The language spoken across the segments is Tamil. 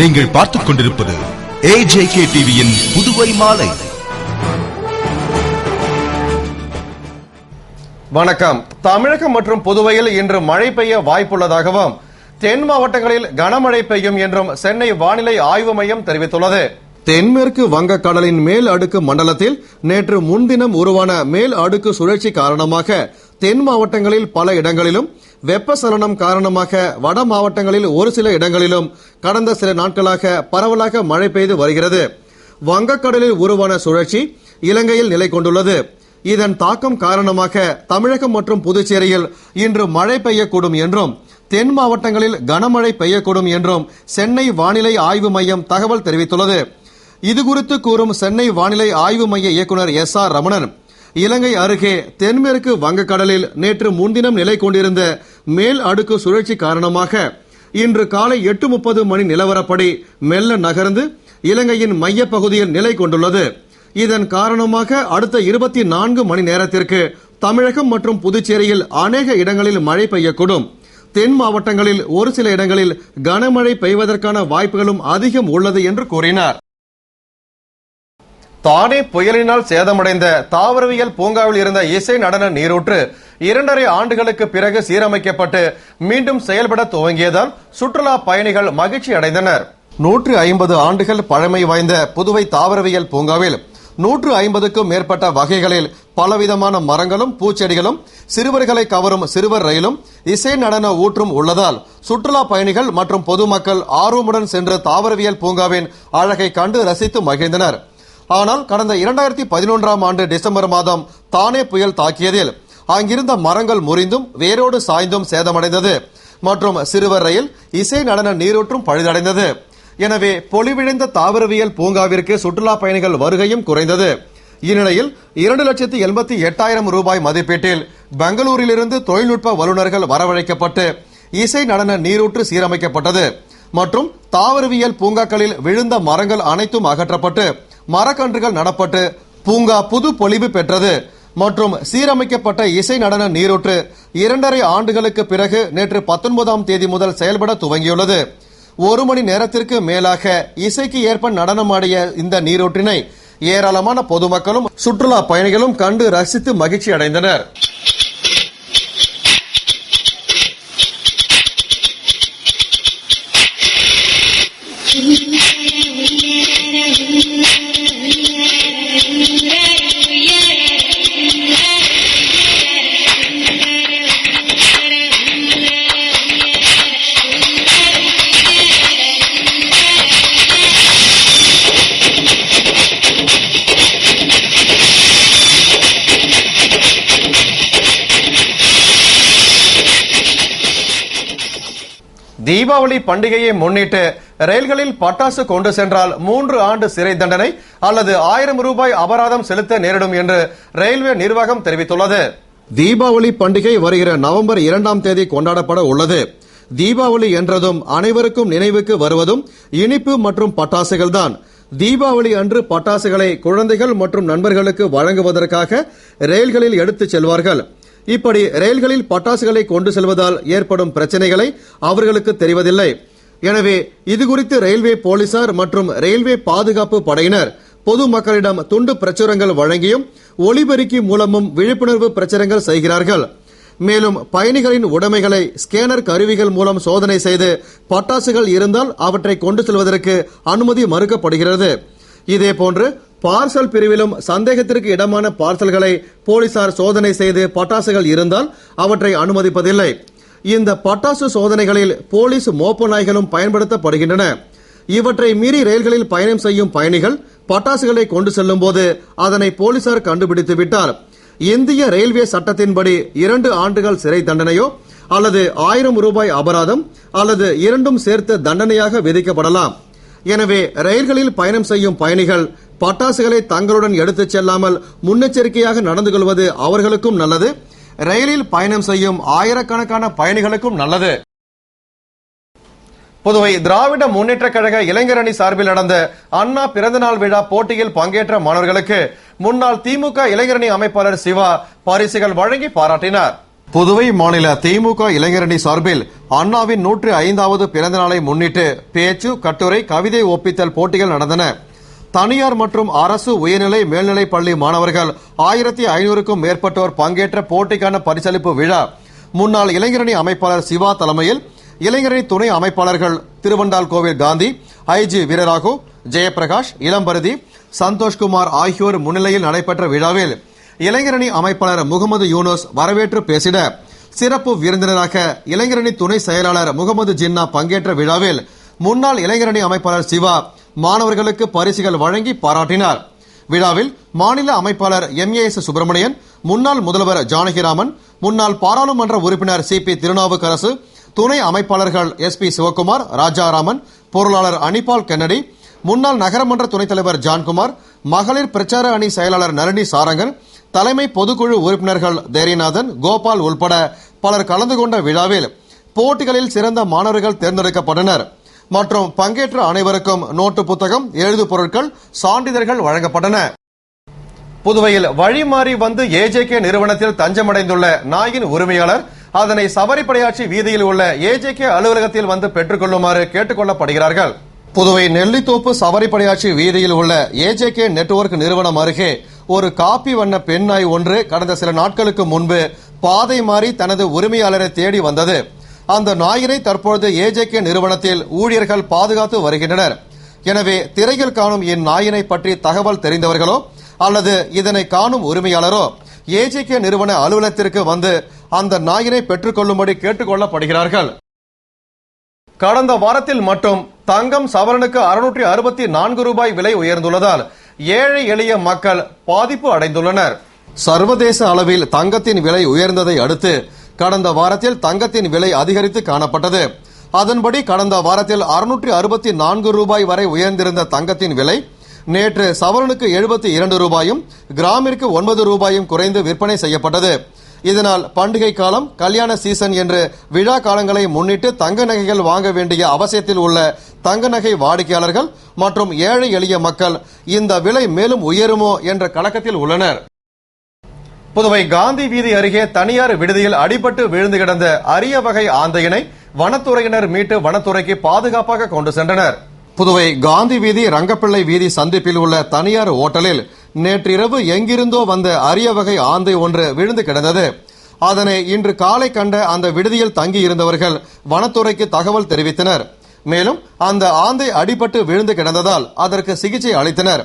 நீங்கள் பார்த்துக் கொண்டிருப்பது AJK டிவியின் புதுவை மாலை. வணக்கம். தமிழகம் மற்றும் புதுவையில் இன்று மழை பெய்ய வாய்ப்புள்ளதாகவும் தென் மாவட்டங்களில் கனமழை பெய்யும் என்றும் சென்னை வானிலை ஆய்வு மையம் தெரிவித்துள்ளது. தென்மேற்கு வங்கக்கடலின் மேல் அடுக்கு மண்டலத்தில் நேற்று முன்தினம் உருவான மேல் அடுக்கு சுழற்சி காரணமாக தென் மாவட்டங்களில் பல இடங்களிலும், வெப்பசலனம் காரணமாக வட மாவட்டங்களில் ஒரு சில இடங்களிலும் கடந்த சில நாட்களாக பரவலாக மழை பெய்து வருகிறது. வங்கக்கடலில் உருவான சுழற்சி இலங்கையில் நிலை கொண்டுள்ளது. இதன் தாக்கம் காரணமாக தமிழகம் மற்றும் புதுச்சேரியில் இன்று மழை பெய்யக்கூடும் என்றும் தென் மாவட்டங்களில் கனமழை பெய்யக்கூடும் என்றும் சென்னை வானிலை ஆய்வு மையம் தகவல் தெரிவித்துள்ளது. இதுகுறித்து கூறும் சென்னை வானிலை ஆய்வு மைய இயக்குநர் SR ரமணன், இலங்கை அருகே தென்மேற்கு வங்கக்கடலில் நேற்று முன்தினம் நிலை கொண்டிருந்த மேல் அடுக்கு சுழற்சி காரணமாக இன்று காலை 8:30 மணி நிலவரப்படி மெல்ல நகர்ந்து இலங்கையின் மைய பகுதியில் நிலை கொண்டுள்ளது. இதன் காரணமாக அடுத்த 24 மணி நேரத்திற்கு தமிழகம் மற்றும் புதுச்சேரியில் அநேக இடங்களில் மழை பெய்யக்கூடும். தென் மாவட்டங்களில் ஒரு சில இடங்களில் கனமழை பெய்வதற்கான வாய்ப்புகளும் அதிகம் உள்ளது என்று கூறினார். தானே புயலினால் சேதமடைந்த தாவரவியல் பூங்காவில் இருந்த இசை நடன நீரூற்று 2.5 ஆண்டுகளுக்கு பிறகு சீரமைக்கப்பட்டு மீண்டும் செயல்பட துவங்கியதால் சுற்றுலா பயணிகள் மகிழ்ச்சி அடைந்தனர். 150 ஆண்டுகள் பழமை வாய்ந்த புதுவை தாவரவியல் பூங்காவில் 150க்கும் மேற்பட்ட வகைகளில் பலவிதமான மரங்களும் பூச்செடிகளும், சிறுவர்களை கவரும் சிறுவர் ரயிலும், இசை நடன ஊற்றும் உள்ளதால் சுற்றுலா பயணிகள் மற்றும் பொதுமக்கள் ஆர்வமுடன் சென்று தாவரவியல் பூங்காவின் அழகை கண்டு ரசித்து மகிழ்ந்தனர். ஆனால் கடந்த 2011ஆம் ஆண்டு டிசம்பர் மாதம் தானே புயல் தாக்கியதில் அங்கிருந்த மரங்கள் முறிந்தும் வேரோடு சாய்ந்தும் சேதமடைந்தது மற்றும் சிறுவர் ரயில், இசை நடன நீரூற்றும் பழுதடைந்தது. எனவே பொலிவிழைந்த தாவரவியல் பூங்காவிற்கு சுற்றுலா பயணிகள் வருகையும் குறைந்தது. இந்நிலையில் 2,88,000 ரூபாய் மதிப்பீட்டில் பெங்களூரிலிருந்து தொழில்நுட்ப வல்லுநர்கள் வரவழைக்கப்பட்டு இசை நடன நீரூற்று சீரமைக்கப்பட்டது மற்றும் தாவரவியல் பூங்காக்களில் விழுந்த மரங்கள் அனைத்தும் அகற்றப்பட்டு மரக்கன்றுகள் நடப்பட்டு பூங்கா புது பொலிவு பெற்றது மற்றும் சீரமைக்கப்பட்ட இசை நடன நீரூற்று 2.5 ஆண்டுகளுக்கு பிறகு நேற்று 19ஆம் தேதி முதல் செயல்பட துவங்கியுள்ளது. 1 மணி நேரத்திற்கு மேலாக இசைக்கு ஏற்ப நடனமாடிய இந்த நீரூற்றினை ஏராளமான பொதுமக்களும் சுற்றுலா பயணிகளும் கண்டு ரசித்து மகிழ்ச்சி அடைந்தனர். தீபாவளி பண்டிகையை முன்னிட்டு ரயில்களில் பட்டாசு கொண்டு சென்றால் 3 ஆண்டு சிறை தண்டனை அல்லது 1000 ரூபாய் அபராதம் செலுத்த நேரிடும் என்று ரயில்வே நிர்வாகம் தெரிவித்துள்ளது. தீபாவளி பண்டிகை வருகிற நவம்பர் 2ஆம் தேதி கொண்டாடப்பட உள்ளது. தீபாவளி என்றதும் அனைவருக்கும் நினைவுக்கு வருவதும் இனிப்பு மற்றும் பட்டாசுகள் தான். தீபாவளி அன்று பட்டாசுகளை குழந்தைகள் மற்றும் நண்பர்களுக்கு வழங்குவதற்காக ரயில்களில் எடுத்துச் செல்வார்கள். இப்படி ரயில்களில் பட்டாசுகளை கொண்டு செல்வதால் ஏற்படும் பிரச்சனைகளை அவர்களுக்கு தெரிவதில்லை. எனவே இதுகுறித்து ரயில்வே போலீசார் மற்றும் ரயில்வே பாதுகாப்பு படையினர் பொதுமக்களிடம் துண்டு பிரச்சுரங்கள் வழங்கியும் ஒலிபெருக்கி மூலமும் விழிப்புணர்வு பிரச்சாரங்கள் செய்கிறார்கள். மேலும் பயணிகளின் உடைமைகளை ஸ்கேனர் கருவிகள் மூலம் சோதனை செய்து பட்டாசுகள் இருந்தால் அவற்றை கொண்டு செல்வதற்கு அனுமதி மறுக்கப்படுகிறது. இதேபோன்று பார்சல் பிரிவிலும் சந்தேகத்திற்கு இடமான பார்சல்களை போலீசார் சோதனை செய்து பட்டாசுகள் இருந்தால் அவற்றை அனுமதிப்பதில்லை. இந்த பட்டாசு சோதனைகளில் போலீஸ் மோப்ப நாய்களும் பயன்படுத்தப்படுகின்றன. இவற்றை மீறி ரயில்களில் பயணம் செய்யும் பயணிகள் பட்டாசுகளை கொண்டு செல்லும் போது அதனை போலீசார் கண்டுபிடித்து விட்டால் இந்திய ரயில்வே சட்டத்தின்படி 2 ஆண்டுகள் சிறை தண்டனையோ அல்லது 1000 ரூபாய் அபராதம் அல்லது இரண்டும் சேர்த்து தண்டனையாக விதிக்கப்படலாம். எனவே ரயில்களில் பயணம் செய்யும் பயணிகள் பட்டாசுகளை தங்களுடன் எடுத்துச் செல்லாமல் முன்னெச்சரிக்கையாக நடந்து கொள்வது அவர்களுக்கும் நல்லது, ரயிலில் பயணம் செய்யும் ஆயிரக்கணக்கான பயணிகளுக்கும் நல்லது. புதுவை திராவிட முன்னேற்ற கழக இளைஞர் அணி சார்பில் நடந்த அண்ணா பிறந்தநாள் விழா போட்டியில் பங்கேற்ற மாணவர்களுக்கு முன்னாள் திமுக இளைஞரணி அமைப்பாளர் சிவா பரிசுகள் வழங்கி பாராட்டினார். புதுவை மாநில திமுக இளைஞரணி சார்பில் அண்ணாவின் 105வது பிறந்த நாளை முன்னிட்டு பேச்சு, கட்டுரை, கவிதை ஒப்பித்தல் போட்டிகள் நடந்தன. தனியார் மற்றும் அரசு உயர்நிலை மேல்நிலைப் பள்ளி மாணவர்கள் 1500க்கும் மேற்பட்டோர் பங்கேற்ற போட்டிக்கான பரிசளிப்பு விழா முன்னாள் இளைஞரணி அமைப்பாளர் சிவா தலைமையில் இளைஞரணி துணை அமைப்பாளர்கள் திருவண்டால் கோவில் காந்தி, ஐஜி வீரராகு, ஜெயபிரகாஷ், இளம்பரதி, சந்தோஷ்குமார் ஆகியோர் முன்னிலையில் நடைபெற்ற விழாவில் இளைஞரணி அமைப்பாளர் முகமது யூனுஸ் வரவேற்று பேசிட, சிறப்பு விருந்தினராக இளைஞரணி துணை செயலாளர் முகமது ஜின்னா பங்கேற்ற விழாவில் முன்னாள் இளைஞரணி அமைப்பாளர் சிவா மாணவர்களுக்கு பரிசுகள் வழங்கி பாராட்டினார். விழாவில் மாநில அமைப்பாளர் MAS சுப்பிரமணியன், முன்னாள் முதல்வர் ஜானகிராமன், முன்னாள் பாராளுமன்ற உறுப்பினர் CP திருநாவுக்கரசு, துணை அமைப்பாளர்கள் SP சிவக்குமார், ராஜாராமன், பொருளாளர் அனிபால் கென்னடி, முன்னாள் நகரமன்ற துணைத் தலைவர் ஜான்குமார், மகளிர் பிரச்சார அணி செயலாளர் நளினி சாரங்கன், தலைமை பொதுக்குழு உறுப்பினர்கள் தேரிநாதன், கோபால் உள்பட பலர் கலந்து கொண்ட விழாவில் போட்டிகளில் சிறந்த மாணவர்கள் தேர்ந்தெடுக்கப்பட்டனர் மற்றும் பங்கேற்ற அனைவருக்கும் நோட்டு புத்தகம், எழுது பொருட்கள், சான்றிதழ்கள் வழங்கப்பட்டன. புதுவையில் வழிமாறி வந்து AJK நிறுவனத்தில் தஞ்சமடைந்துள்ள நாயின் உரிமையாளர் அதனை சவரிப்படையாட்சி வீதியில் உள்ள AJK அலுவலகத்தில் வந்து பெற்றுக் கொள்ளுமாறு கேட்டுக் கொள்ளப்படுகிறார்கள். புதுவை நெல்லித்தோப்பு சவரிப்படையாட்சி வீதியில் உள்ள AJK நெட்வொர்க் நிறுவனம் அருகே ஒரு காப்பி வண்ண பெண் நாய் ஒன்று கடந்த சில நாட்களுக்கு முன்பு பாதை மாறி தனது உரிமையாளரை தேடி வந்தது. அந்த நாயினை தற்பொழுது AJK நிறுவனத்தில் ஊழியர்கள் பாதுகாத்து வருகின்றனர். எனவே திரையில் காணும் இந்நாயினை பற்றி தகவல் தெரிந்தவர்களோ அல்லது இதனை காணும் உரிமையாளரோ AJK நிறுவன அலுவலகத்திற்கு வந்து அந்த நாயினை பெற்றுக் கொள்ளும்படி கேட்டுக் கொள்ளப்படுகிறார்கள். கடந்த வாரத்தில் மட்டும் தங்கம் சவரனுக்கு 664 ரூபாய் விலை உயர்ந்துள்ளதால் ஏழை எளிய மக்கள் பாதிப்பு அடைந்துள்ளனர். சர்வதேச அளவில் தங்கத்தின் விலை உயர்ந்ததை அடுத்து கடந்த வாரத்தில் தங்கத்தின் விலை அதிகரித்து காணப்பட்டது. அதன்படி கடந்த வாரத்தில் 664 ரூபாய் வரை உயர்ந்திருந்த தங்கத்தின் விலை நேற்று சவரனுக்கு 72 ரூபாயும் கிராமிற்கு 9 ரூபாயும் குறைந்து விற்பனை செய்யப்பட்டது. இதனால் பண்டிகை காலம், கல்யாண சீசன் என்று விழா காலங்களை முன்னிட்டு தங்க நகைகள் வாங்க வேண்டிய அவசியத்தில் உள்ள தங்க நகை வாடிக்கையாளர்கள் மற்றும் ஏழை எளிய மக்கள் இந்த விலை மேலும் உயருமோ என்ற கலக்கத்தில் உள்ளனர். புதுவை காந்தி வீதி அருகே தனியார் விடுதியில் அடிபட்டு விழுந்து கிடந்த அரிய வகை ஆந்தையினை வனத்துறையினர் மீட்டு வனத்துறைக்கு பாதுகாப்பாக கொண்டு சென்றனர். புதுவை காந்தி வீதி ரங்கப்பிள்ளை வீதி சந்திப்பில் உள்ள தனியார் ஓட்டலில் நேற்றிரவு எங்கிருந்தோ வந்த அரிய வகை ஆந்தை ஒன்று விழுந்து கிடந்தது. அதனை இன்று காலை கண்ட அந்த விடுதியில் தங்கி இருந்தவர்கள் வனத்துறைக்கு தகவல் தெரிவித்தனர். மேலும் அந்த ஆந்தை அடிபட்டு விழுந்து கிடந்ததால் அதற்கு சிகிச்சை அளித்தனர்.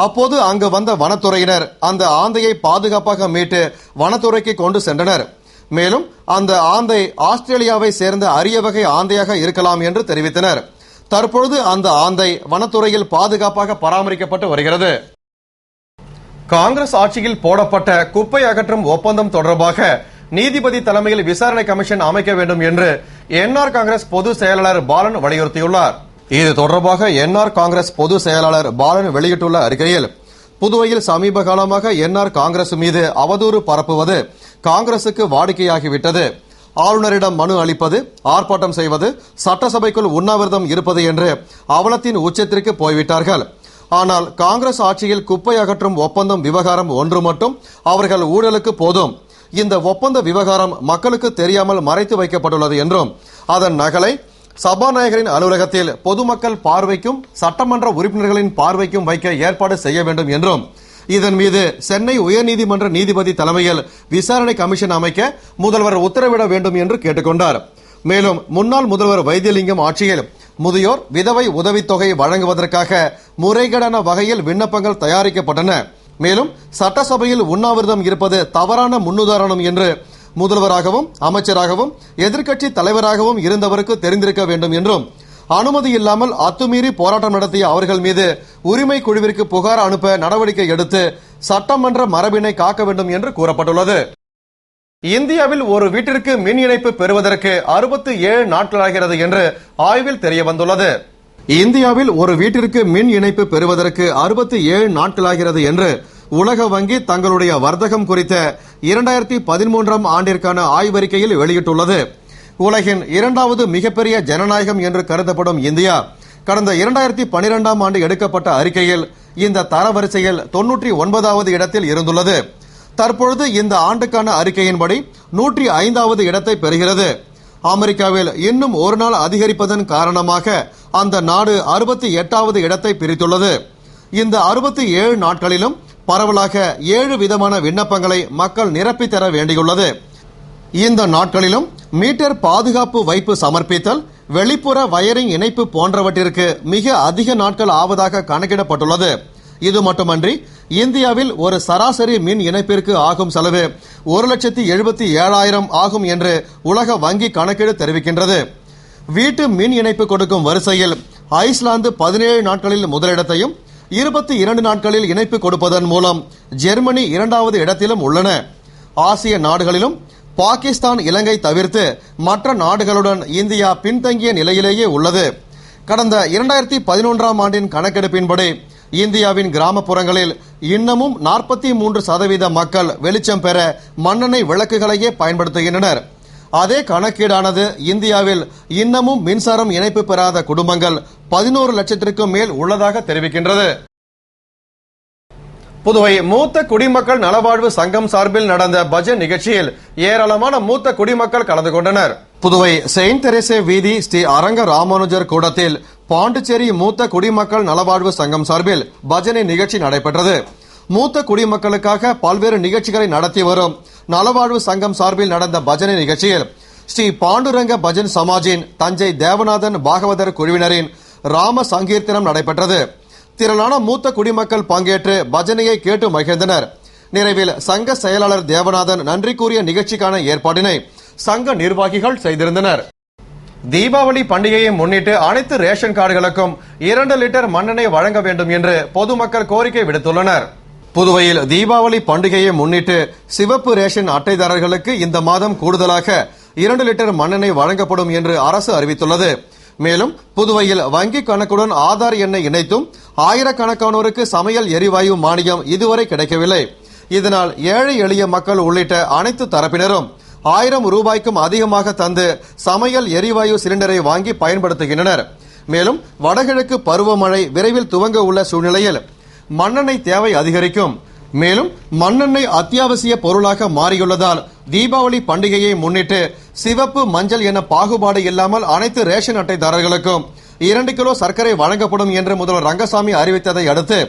அப்போது அங்கு வந்த வனத்துறையினர் அந்த ஆந்தையை பாதுகாப்பாக மீட்டு வனத்துறைக்கு கொண்டு சென்றனர். மேலும் அந்த ஆந்தை ஆஸ்திரேலியாவை சேர்ந்த அரிய வகை ஆந்தையாக இருக்கலாம் என்று தெரிவித்தனர். தற்பொழுது அந்த ஆந்தை வனத்துறையில் பாதுகாப்பாக பராமரிக்கப்பட்டு வருகிறது. காங்கிரஸ் ஆட்சியில் போடப்பட்ட குப்பை அகற்றும் ஒப்பந்தம் தொடர்பாக நீதிபதி தலைமையில் விசாரணை கமிஷன் அமைக்க வேண்டும் என்று NR காங்கிரஸ் பொதுச் செயலாளர் பாலன் வலியுறுத்தியுள்ளார். இது தொடர்பாக NR காங்கிரஸ் பொதுச் செயலாளர் பாலன் வெளியிட்டுள்ள அறிக்கையில், புதுவையில் சமீப காலமாக NR காங்கிரஸ் மீது அவதூறு பரப்புவது காங்கிரசுக்கு வாடிக்கையாகிவிட்டது. ஆளுநரிடம் மனு அளிப்பது, ஆர்ப்பாட்டம் செய்வது, சட்டசபைக்குள் உண்ணாவிரதம் இருப்பது என்று அவலத்தின் உச்சத்திற்கு போய்விட்டார்கள். ஆனால் காங்கிரஸ் ஆட்சியில் குப்பை அகற்றும் ஒப்பந்தம் விவகாரம் ஒன்று மட்டும் அவர்கள் ஊழலுக்கு போதும். இந்த ஒப்பந்த விவகாரம் மக்களுக்கு தெரியாமல் மறைத்து வைக்கப்பட்டுள்ளது என்றும் அதன் நகலை சபாநாயகரின் அலுவலகத்தில் பொதுமக்கள் பார்வைக்கும் சட்டமன்ற உறுப்பினர்களின் பார்வைக்கும் வைக்க ஏற்பாடு செய்ய வேண்டும் என்றும், இதன் மீது சென்னை உயர்நீதிமன்ற நீதிபதி தலைமையில் விசாரணை கமிஷன் அமைக்க முதல்வர் உத்தரவிட வேண்டும் என்று கேட்டுக்கொண்டார். மேலும் முன்னாள் முதல்வர் வைத்தியலிங்கம் ஆட்சியில் முதியோர் விதவை உதவித்தொகை வழங்குவதற்காக முறைகேடான வகையில் விண்ணப்பங்கள் தயாரிக்கப்பட்டன. மேலும் சட்டசபையில் உண்ணாவிரதம் இருப்பது தவறான முன்னுதாரணம் என்று முதல்வராகவும் அமைச்சராகவும் எதிர்க்கட்சி தலைவராகவும் இருந்தவருக்கு தெரிந்திருக்க வேண்டும் என்றும், அனுமதி இல்லாமல் அத்துமீறி போராட்டம் நடத்திய அவர்கள் மீது உரிமை குழுவிற்கு புகார் அனுப்ப நடவடிக்கை எடுத்து சட்டமன்ற மரபினை காக்க வேண்டும் என்று கூறப்பட்டுள்ளது. இந்தியாவில் ஒரு வீட்டிற்கு மின் இணைப்பு பெறுவதற்கு 67 நாட்களாகிறது என்று ஆய்வில் தெரிய வந்துள்ளது. இந்தியாவில் ஒரு வீட்டிற்கு மின் இணைப்பு பெறுவதற்கு 67 நாட்களாகிறது என்று உலக வங்கி தங்களுடைய வர்த்தகம் குறித்த 2013ஆம் ஆண்டிற்கான ஆய்வறிக்கையில் வெளியிட்டுள்ளது. உலகின் இரண்டாவது மிகப்பெரிய ஜனநாயகம் என்று கருதப்படும் இந்தியா கடந்த 2012ஆம் ஆண்டு எடுக்கப்பட்ட அறிக்கையில் இந்த தரவரிசையில் 99வது இடத்தில் இருந்துள்ளது. தற்பொழுது இந்த ஆண்டுக்கான அறிக்கையின்படி 105வது இடத்தை பெறுகிறது. அமெரிக்காவில் இன்னும் ஒரு நாள் அதிகரிப்பதன் காரணமாக அந்த நாடு 68வது இடத்தை பிரித்துள்ளது. இந்த 67 நாட்களிலும் பரவலாக 7 விதமான விண்ணப்பங்களை மக்கள் நிரப்பித் தர வேண்டியுள்ளது. இந்த நாட்களிலும் மீட்டர் பாதுகாப்பு வைப்பு சமர்ப்பித்தல், வெளிப்புற வயரிங் இணைப்பு போன்றவற்றிற்கு மிக அதிக நாட்கள் ஆவதாக கணக்கிடப்பட்டுள்ளது. இது மட்டுமன்றி இந்தியாவில் ஒரு சராசரி மின் இணைப்பிற்கு ஆகும் செலவு 1,77,000 ஆகும் என்று உலக வங்கி கணக்கீடு தெரிவிக்கின்றது. வீட்டு மின் இணைப்பு கொடுக்கும் வரிசையில் ஐஸ்லாந்து 17 நாட்களில் முதலிடத்தையும் 22 நாட்களில் இணைப்பு கொடுப்பதன் மூலம் ஜெர்மனி 2வது இடத்திலும் உள்ளன. ஆசிய நாடுகளிலும் பாகிஸ்தான், இலங்கை தவிர்த்து மற்ற நாடுகளுடன் இந்தியா பின்தங்கிய நிலையிலேயே உள்ளது. கடந்த 2011ஆம் ஆண்டின் கணக்கெடுப்பின்படி இந்தியாவின் கிராமப்புறங்களில் இன்னமும் 43% மக்கள் வெளிச்சம் பெற மண்ணெண்ணெய் விளக்குகளையே பயன்படுத்துகின்றனர். அதே கணக்கீடானது இந்தியாவில் இன்னமும் மின்சாரம் இணைப்பு பெறாத குடும்பங்கள் 11 லட்சத்திற்கும் மேல் உள்ளதாக தெரிவிக்கின்றது. புதுவை மூத்த குடிமக்கள் நலவாழ்வு சங்கம் சார்பில் நடந்த பஜன் நிகழ்ச்சியில் ஏராளமான மூத்த குடிமக்கள் கலந்து கொண்டனர். புதுவை செயின்ட் தெரேசே வீதி ஸ்ரீ அரங்க ராமானுஜர் கூடத்தில் பாண்டிச்சேரி மூத்த குடிமக்கள் நலவாழ்வு சங்கம் சார்பில் பஜனை நிகழ்ச்சி நடைபெற்றது. மூத்த குடிமக்களுக்காக பல்வேறு நிகழ்ச்சிகளை நடத்தி வரும் நலவாழ்வு சங்கம் சார்பில் நடந்த பஜனை நிகழ்ச்சியில் ஸ்ரீ பாண்டுரங்க பஜன் சமாஜின் தஞ்சை தேவநாதன் பாகவதர் குழுவினரின் ராம சங்கீர்த்தனம் நடைபெற்றது. திரளான மூத்த குடிமக்கள் பங்கேற்று பஜனையை கேட்டு மகிழ்ந்தனர். நிறைவில் சங்க செயலாளர் தேவநாதன் நன்றி கூறிய நிகழ்ச்சிக்கான ஏற்பாட்டினை சங்க நிர்வாகிகள் செய்திருந்தனர். தீபாவளி பண்டிகையை முன்னிட்டு அனைத்து ரேஷன் கார்டுகளுக்கும் 2 லிட்டர் மண்ணெண்ணெய் வழங்க வேண்டும் என்று பொதுமக்கள் கோரிக்கை விடுத்துள்ளனர். புதுவையில் தீபாவளி பண்டிகையை முன்னிட்டு சிவப்பு ரேஷன் அட்டைதாரர்களுக்கு இந்த மாதம் கூடுதலாக 2 லிட்டர் மண்ணெண்ணெய் வழங்கப்படும் என்று அரசு அறிவித்துள்ளது. மேலும் புதுவையில் வங்கி கணக்குடன் ஆதார் எண்ணை இணைத்தும் ஆயிரக்கணக்கானோருக்கு சமையல் எரிவாயு மானியம் இதுவரை கிடைக்கவில்லை. இதனால் ஏழை எளிய மக்கள் உள்ளிட்ட அனைத்து தரப்பினரும் 1000 ரூபாய்க்கும் அதிகமாக தந்து சமையல் எரிவாயு சிலிண்டரை வாங்கி பயன்படுத்துகின்றனர். மேலும் வடகிழக்கு பருவமழை விரைவில் துவங்க உள்ள சூழ்நிலையில் மண்ணெண்ணெய் தேவை அதிகரிக்கும். மேலும் மண்ணெண்ணெய் அத்தியாவசிய பொருளாக மாறியுள்ளதால் தீபாவளி பண்டிகையை முன்னிட்டு சிவப்பு, மஞ்சள் என பாகுபாடு இல்லாமல் அனைத்து ரேஷன் அட்டைதாரர்களுக்கும் 2 கிலோ சர்க்கரை வழங்கப்படும் என்று முதல்வர் ரங்கசாமி அறிவித்ததை அடுத்து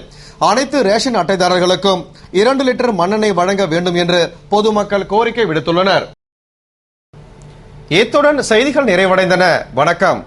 அனைத்து ரேஷன் அட்டைதாரர்களுக்கும் 2 லிட்டர் மண்ணெண்ணெய் வழங்க வேண்டும் என்று பொதுமக்கள் கோரிக்கை விடுத்துள்ளனர். இத்துடன் செய்திகள் நிறைவடைந்தன. வணக்கம்.